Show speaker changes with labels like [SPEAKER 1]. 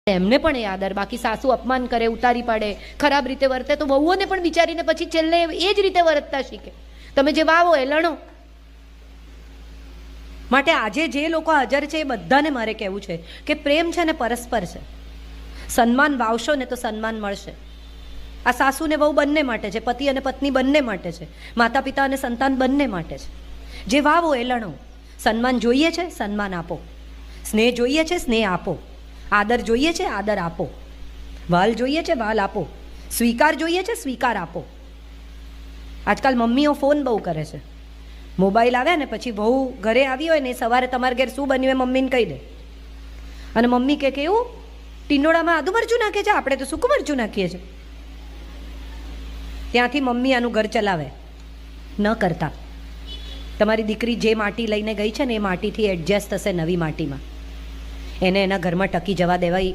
[SPEAKER 1] એમને પણ એ આદર. બાકી સાસુ અપમાન કરે, ઉતારી પાડે, ખરાબ રીતે વર્તે તો વહુઓને પણ વિચારીને પછી છેલ્લે એ જ રીતે વર્તતા શીખે. તમે જે વાવો એ લણો. માટે આજે જે લોકો હાજર છે એ બધાને મારે કહેવું છે કે પ્રેમ છે ને પરસ્પર છે. સન્માન વાવશો ને તો સન્માન મળશે. આ સાસુ ને વહુ બંને માટે છે, પતિ અને પત્ની બંને માટે છે, માતા પિતા અને સંતાન બંને માટે છે. જે વાવો એ લણો. સન્માન જોઈએ છે, સન્માન આપો. સ્નેહ જોઈએ છે, સ્નેહ આપો. આદર જોઈએ છે, આદર આપો. વાલ જોઈએ છે, વાલ આપો. સ્વીકાર જોઈએ છે, સ્વીકાર આપો. આજકાલ મમ્મીઓ ફોન બહુ કરે છે. મોબાઈલ આવ્યા ને પછી વહુ ઘરે આવી હોય ને સવારે તમારા ઘેર શું બન્યું એ મમ્મીને કહી દે. અને મમ્મી કે એવું ટીંડોળામાં આદુ મરચું નાખે છે, આપણે તો સૂકું મરચું નાખીએ છીએ. ત્યાંથી મમ્મી આનું ઘર ચલાવે. ન કરતા. તમારી દીકરી જે માટી લઈને ગઈ છે ને એ માટીથી એડજસ્ટ થશે નવી માટીમાં. એને એના ઘરમાં ટકી જવા દેવાય